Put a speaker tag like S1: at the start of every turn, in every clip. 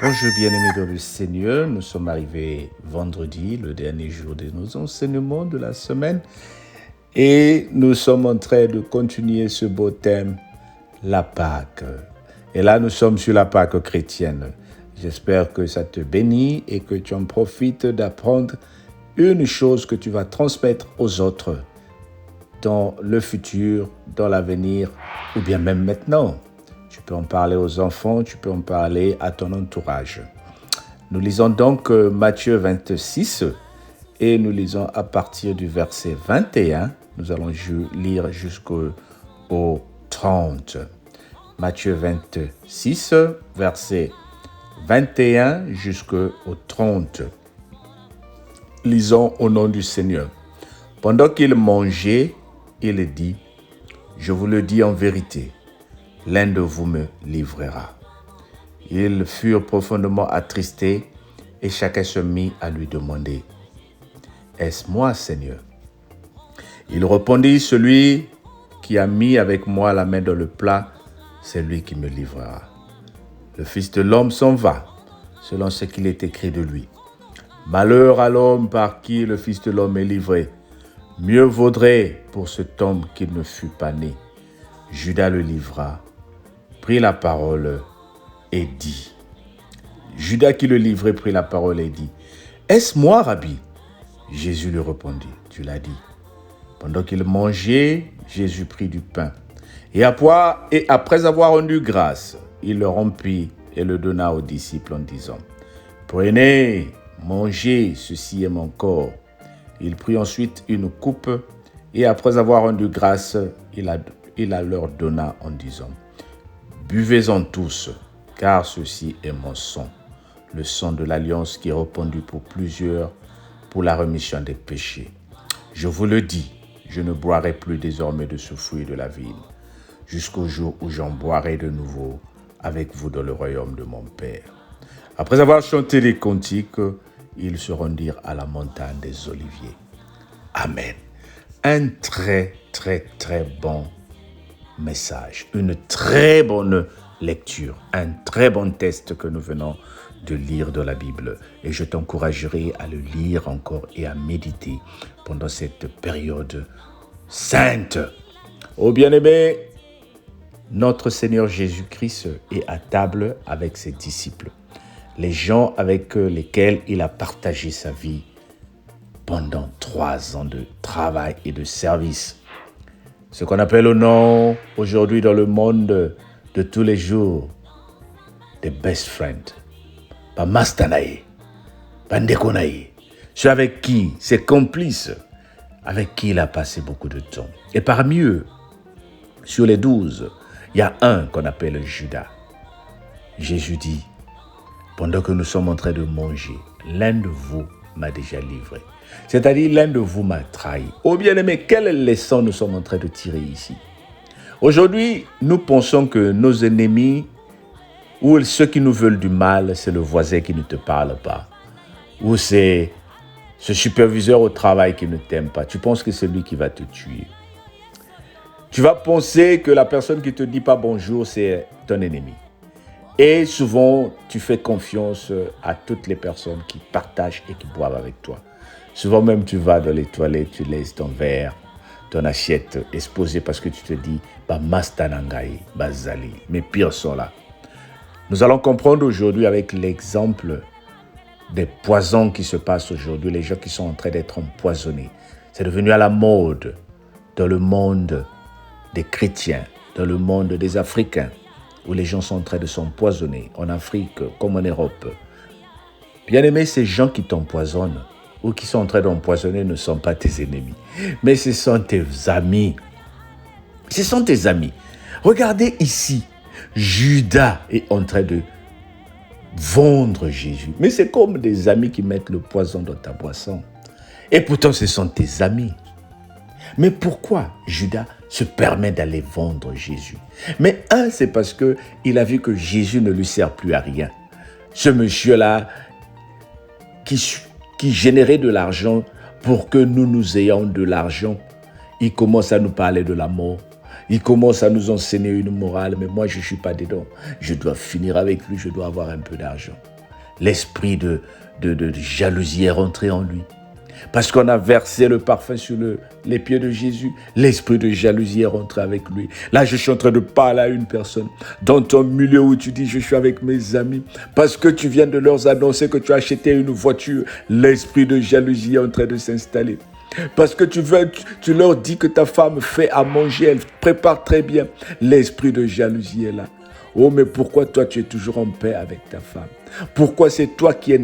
S1: Bonjour bien-aimés dans le Seigneur, nous sommes arrivés vendredi, le dernier jour de nos enseignements de la semaine, et nous sommes en train de continuer ce beau thème, la Pâque. Et là, nous sommes sur la Pâque chrétienne. J'espère que ça te bénit et que tu en profites d'apprendre une chose que tu vas transmettre aux autres dans le futur, dans l'avenir, ou bien même maintenant. Tu peux en parler aux enfants, tu peux en parler à ton entourage. Nous lisons donc Matthieu 26 et nous lisons à partir du verset 21. Nous allons lire jusqu'au 30. Matthieu 26, verset 21 jusqu'au 30. Lisons au nom du Seigneur. Pendant qu'il mangeait, il dit, « Je vous le dis en vérité, l'un de vous me livrera. » Ils furent profondément attristés et chacun se mit à lui demander, « Est-ce moi, Seigneur ?» Il répondit, « Celui qui a mis avec moi la main dans le plat, c'est lui qui me livrera. Le Fils de l'homme s'en va, selon ce qu'il est écrit de lui. Malheur à l'homme par qui le Fils de l'homme est livré. Mieux vaudrait pour cet homme qu'il ne fût pas né. » Judas le livra, prit la parole et dit. Judas qui le livrait prit la parole et dit, « Est-ce moi, Rabbi ?» Jésus lui répondit, « Tu l'as dit. » Pendant qu'il mangeait, Jésus prit du pain. Et après avoir rendu grâce, il le rompit et le donna aux disciples en disant, « Prenez, mangez, ceci est mon corps. » Il prit ensuite une coupe et après avoir rendu grâce, il la leur donna en disant, « Buvez-en tous, car ceci est mon sang, le sang de l'alliance qui est répandu pour plusieurs pour la rémission des péchés. Je vous le dis, je ne boirai plus désormais de ce fruit de la vigne, jusqu'au jour où j'en boirai de nouveau avec vous dans le royaume de mon Père. » Après avoir chanté les cantiques, ils se rendirent à la montagne des Oliviers. Amen. Un très, très, très bon message, une très bonne lecture, un très bon texte que nous venons de lire de la Bible. Et je t'encouragerai à le lire encore et à méditer pendant cette période sainte. Oh bien-aimé, notre Seigneur Jésus-Christ est à table avec ses disciples, les gens avec lesquels il a partagé sa vie pendant 3 ans de travail et de service. Ce qu'on appelle au nom aujourd'hui dans le monde de tous les jours, des best friends, pas mastanaï, pas ndekonaï, ceux avec qui, ses complices, avec qui il a passé beaucoup de temps. Et parmi eux, sur les 12, il y a un qu'on appelle Judas. Jésus dit, pendant que nous sommes en train de manger, l'un de vous m'a déjà livré. C'est-à-dire, l'un de vous m'a trahi. Oh bien-aimé, quelle leçon nous sommes en train de tirer ici? Aujourd'hui, nous pensons que nos ennemis ou ceux qui nous veulent du mal, c'est le voisin qui ne te parle pas. Ou c'est ce superviseur au travail qui ne t'aime pas. Tu penses que c'est lui qui va te tuer. Tu vas penser que la personne qui ne te dit pas bonjour, c'est ton ennemi. Et souvent, tu fais confiance à toutes les personnes qui partagent et qui boivent avec toi. Souvent même, tu vas dans les toilettes, tu laisses ton verre, ton assiette exposée parce que tu te dis « Bah mastanangai, bah zali ». Mes pires sont là. Nous allons comprendre aujourd'hui avec l'exemple des poisons qui se passent aujourd'hui, les gens qui sont en train d'être empoisonnés. C'est devenu à la mode dans le monde des chrétiens, dans le monde des Africains, où les gens sont en train de s'empoisonner, en Afrique comme en Europe. Bien aimé, ces gens qui t'empoisonnent ou qui sont en train d'empoisonner ne sont pas tes ennemis, mais ce sont tes amis. Ce sont tes amis. Regardez ici, Judas est en train de vendre Jésus. Mais c'est comme des amis qui mettent le poison dans ta boisson. Et pourtant, ce sont tes amis. Mais pourquoi Judas se permet d'aller vendre Jésus? Mais c'est parce qu'il a vu que Jésus ne lui sert plus à rien. Ce monsieur-là qui générait de l'argent pour que nous ayons de l'argent, il commence à nous parler de la mort. Il commence à nous enseigner une morale, mais moi je ne suis pas dedans. Je dois finir avec lui, je dois avoir un peu d'argent. l'esprit de jalousie est rentré en lui. Parce qu'on a versé le parfum sur les pieds de Jésus, l'esprit de jalousie est rentré avec lui. Là, je suis en train de parler à une personne dans ton milieu où tu dis, je suis avec mes amis, parce que tu viens de leur annoncer que tu as acheté une voiture, l'esprit de jalousie est en train de s'installer. Parce que tu leur dis que ta femme fait à manger, elle prépare très bien, l'esprit de jalousie est là. Oh, mais pourquoi toi, tu es toujours en paix avec ta femme? Pourquoi c'est toi qui es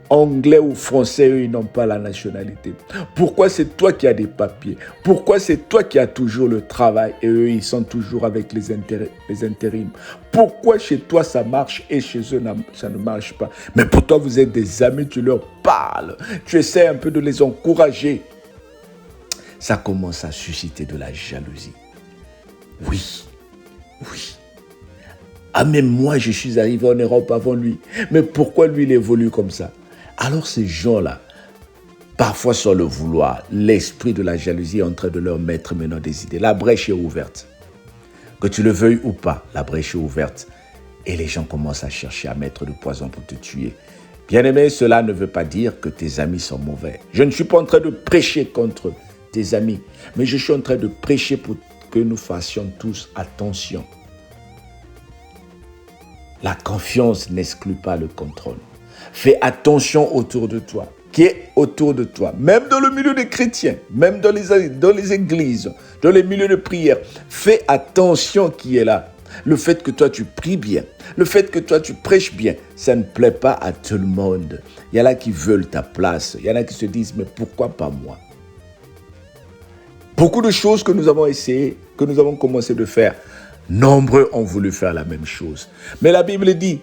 S1: anglais ou français, eux, ils n'ont pas la nationalité? Pourquoi c'est toi qui as des papiers? Pourquoi c'est toi qui as toujours le travail et eux, ils sont toujours avec les intérims? Pourquoi chez toi, ça marche et chez eux, ça ne marche pas? Mais pour toi, vous êtes des amis, tu leur parles, tu essaies un peu de les encourager. Ça commence à susciter de la jalousie. Oui. Ah, même moi, je suis arrivé en Europe avant lui. Mais pourquoi lui, il évolue comme ça? Alors ces gens-là, parfois sans le vouloir, l'esprit de la jalousie est en train de leur mettre maintenant des idées. La brèche est ouverte. Que tu le veuilles ou pas, la brèche est ouverte. Et les gens commencent à chercher à mettre du poison pour te tuer. Bien-aimé, cela ne veut pas dire que tes amis sont mauvais. Je ne suis pas en train de prêcher contre tes amis, mais je suis en train de prêcher pour que nous fassions tous attention. La confiance n'exclut pas le contrôle. Fais attention autour de toi. Qui est autour de toi, même dans le milieu des chrétiens, même dans les églises, dans les milieux de prière. Fais attention qui est là. Le fait que toi tu pries bien, le fait que toi tu prêches bien, ça ne plaît pas à tout le monde. Il y en a qui veulent ta place. Il y en a qui se disent, mais pourquoi pas moi? Beaucoup de choses que nous avons essayé, que nous avons commencé de faire, nombreux ont voulu faire la même chose. Mais la Bible dit,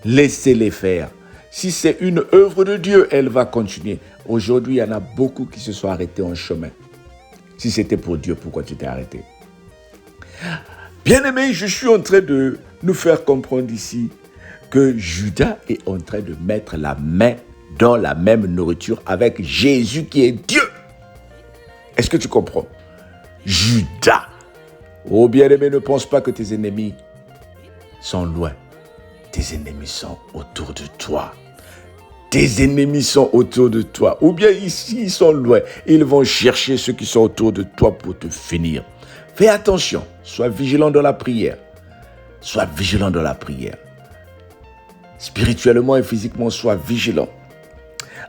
S1: laissez-les faire. Si c'est une œuvre de Dieu, elle va continuer. Aujourd'hui, il y en a beaucoup qui se sont arrêtés en chemin. Si c'était pour Dieu, pourquoi tu t'es arrêté? Bien-aimé, je suis en train de nous faire comprendre ici que Judas est en train de mettre la main dans la même nourriture avec Jésus qui est Dieu. Est-ce que tu comprends? Judas. Oh bien-aimé, ne pense pas que tes ennemis sont loin. Tes ennemis sont autour de toi. Tes ennemis sont autour de toi. Ou bien ici, ils sont loin. Ils vont chercher ceux qui sont autour de toi pour te finir. Fais attention. Sois vigilant dans la prière. Sois vigilant dans la prière. Spirituellement et physiquement, sois vigilant.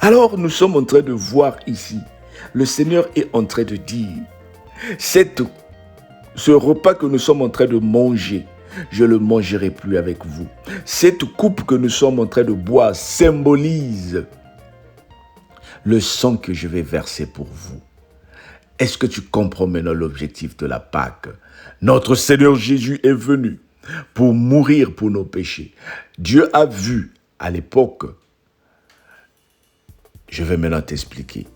S1: Alors, nous sommes en train de voir ici. Le Seigneur est en train de dire, ce repas que nous sommes en train de manger, je ne le mangerai plus avec vous. Cette coupe que nous sommes en train de boire symbolise le sang que je vais verser pour vous. Est-ce que tu comprends maintenant l'objectif de la Pâque? Notre Seigneur Jésus est venu pour mourir pour nos péchés. Dieu a vu à l'époque, je vais maintenant t'expliquer.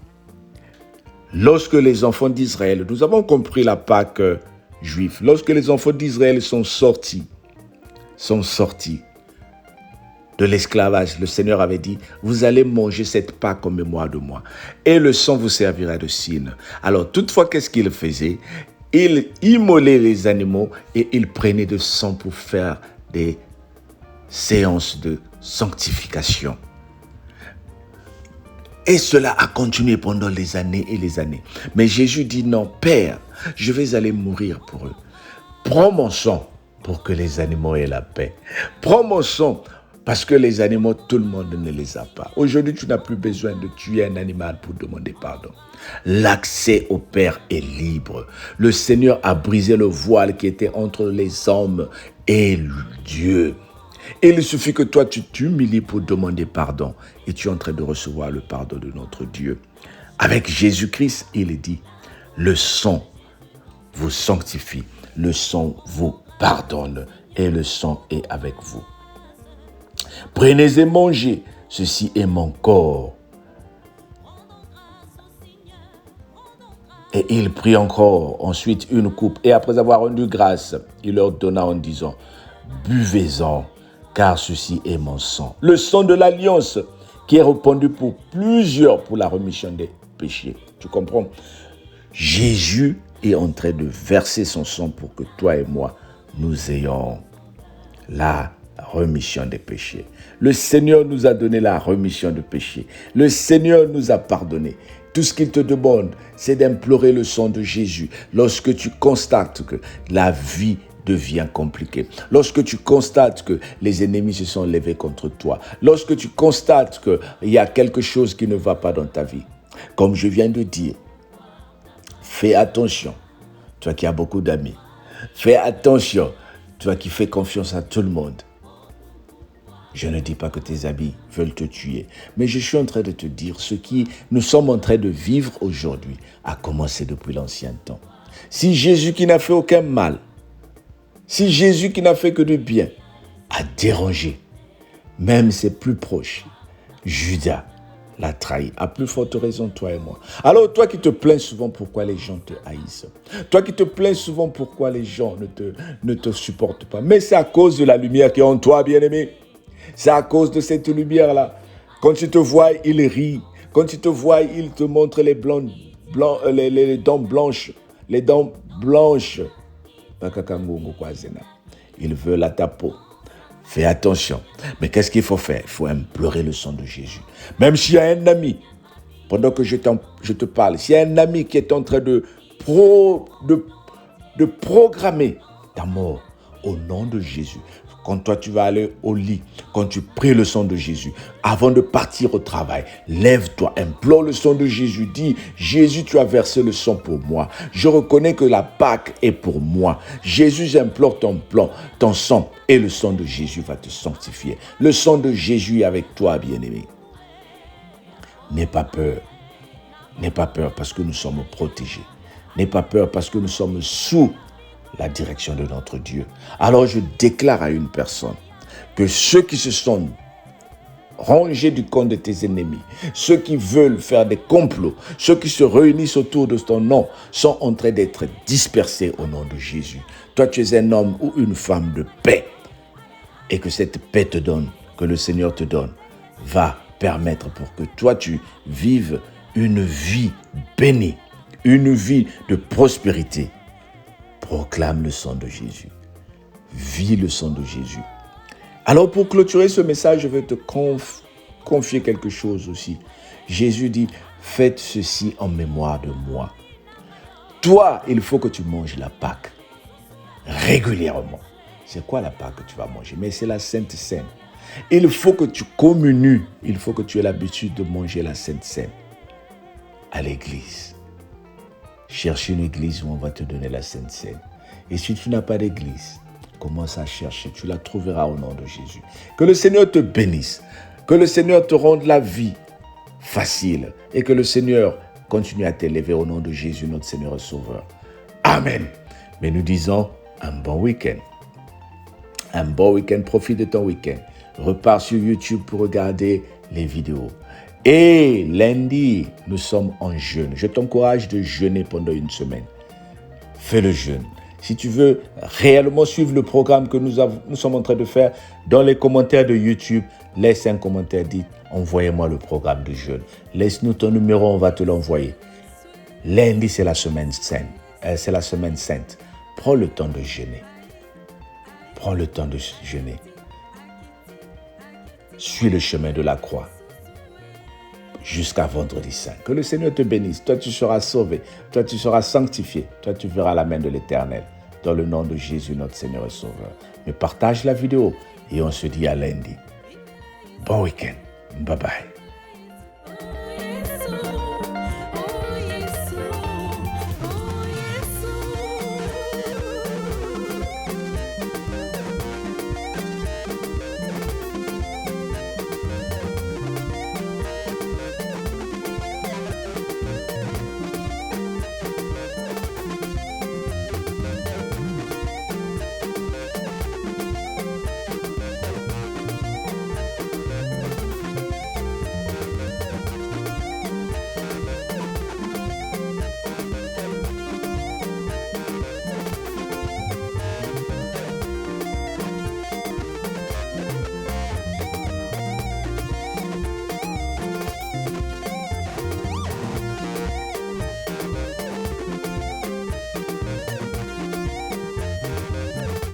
S1: Lorsque les enfants d'Israël, nous avons compris la Pâque juive, lorsque les enfants d'Israël sont sortis de l'esclavage, le Seigneur avait dit, vous allez manger cette Pâque en mémoire de moi, et le sang vous servira de signe. Alors toutefois, qu'est-ce qu'il faisait? Il immolait les animaux et il prenait de sang pour faire des séances de sanctification. Et cela a continué pendant les années et les années. Mais Jésus dit, non, Père, je vais aller mourir pour eux. Prends mon sang pour que les animaux aient la paix. Prends mon sang parce que les animaux, tout le monde ne les a pas. Aujourd'hui, tu n'as plus besoin de tuer un animal pour demander pardon. L'accès au Père est libre. Le Seigneur a brisé le voile qui était entre les hommes et Dieu. Et il suffit que toi, tu t'humilies pour demander pardon. Et tu es en train de recevoir le pardon de notre Dieu. Avec Jésus-Christ, il dit, le sang vous sanctifie, le sang vous pardonne et le sang est avec vous. Prenez et mangez, ceci est mon corps. Et il prit encore ensuite une coupe. Et après avoir rendu grâce, il leur donna en disant, buvez-en, car ceci est mon sang. Le sang de l'alliance qui est répandu pour plusieurs pour la rémission des péchés. Tu comprends? Jésus est en train de verser son sang pour que toi et moi, nous ayons la Remission des péchés. Le Seigneur nous a donné la remission de péchés. Le Seigneur nous a pardonné. Tout ce qu'il te demande, c'est d'implorer le sang de Jésus. Lorsque tu constates que la vie devient compliquée, lorsque tu constates que les ennemis se sont levés contre toi, lorsque tu constates qu'il y a quelque chose qui ne va pas dans ta vie, comme je viens de dire, fais attention, toi qui as beaucoup d'amis. Fais attention, toi qui fais confiance à tout le monde. Je ne dis pas que tes amis veulent te tuer, mais je suis en train de te dire ce qui nous sommes en train de vivre aujourd'hui a commencé depuis l'ancien temps. Si Jésus qui n'a fait aucun mal, si Jésus qui n'a fait que du bien a dérangé même ses plus proches, Judas l'a trahi, à plus forte raison toi et moi. Alors toi qui te plains souvent pourquoi les gens te haïssent, toi qui te plains souvent pourquoi les gens ne te supportent pas, mais c'est à cause de la lumière qui est en toi, bien-aimé. C'est à cause de cette lumière-là. Quand tu te vois, il rit. Quand tu te vois, il te montre les dents blanches. Les dents blanches. Il veut à ta peau. Fais attention. Mais qu'est-ce qu'il faut faire? Il faut implorer le sang de Jésus. Même s'il y a un ami, pendant que je te parle, s'il y a un ami qui est en train de programmer ta mort, au nom de Jésus, quand toi tu vas aller au lit, quand tu pries le sang de Jésus, avant de partir au travail, lève-toi, implore le sang de Jésus, dis, Jésus, tu as versé le sang pour moi. Je reconnais que la Pâque est pour moi. Jésus, j'implore ton sang, et le sang de Jésus va te sanctifier. Le sang de Jésus est avec toi, bien-aimé. N'aie pas peur. N'aie pas peur parce que nous sommes protégés. N'aie pas peur parce que nous sommes sous la direction de notre Dieu. Alors je déclare à une personne que ceux qui se sont rangés du camp de tes ennemis, ceux qui veulent faire des complots, ceux qui se réunissent autour de ton nom, sont en train d'être dispersés au nom de Jésus. Toi, tu es un homme ou une femme de paix, et que cette paix que le Seigneur te donne, va permettre pour que toi, tu vives une vie bénie, une vie de prospérité. Proclame le sang de Jésus. Vis le sang de Jésus. Alors pour clôturer ce message, je vais te confier quelque chose aussi. Jésus dit, faites ceci en mémoire de moi. Toi, il faut que tu manges la Pâque régulièrement. C'est quoi la Pâque que tu vas manger? Mais c'est la Sainte Seine. Il faut que tu communies. Il faut que tu aies l'habitude de manger la Sainte Seine à l'église. Cherche une église où on va te donner la Sainte Seine. Et si tu n'as pas d'église, commence à chercher. Tu la trouveras au nom de Jésus. Que le Seigneur te bénisse. Que le Seigneur te rende la vie facile. Et que le Seigneur continue à t'élever au nom de Jésus, notre Seigneur et Sauveur. Amen. Mais nous disons un bon week-end. Un bon week-end. Profite de ton week-end. Repars sur YouTube pour regarder les vidéos. Et lundi, nous sommes en jeûne. Je t'encourage de jeûner pendant une semaine. Fais le jeûne. Si tu veux réellement suivre le programme que nous sommes en train de faire, dans les commentaires de YouTube, laisse un commentaire, dit « Envoyez-moi le programme de jeûne ». Laisse-nous ton numéro, on va te l'envoyer. Lundi, c'est la semaine sainte. Prends le temps de jeûner. Prends le temps de jeûner. Suis le chemin de la croix jusqu'à vendredi saint. Que le Seigneur te bénisse. Toi, tu seras sauvé. Toi, tu seras sanctifié. Toi, tu verras la main de l'Éternel. Dans le nom de Jésus, notre Seigneur et Sauveur. Mais partage la vidéo et on se dit à lundi. Bon week-end. Bye bye.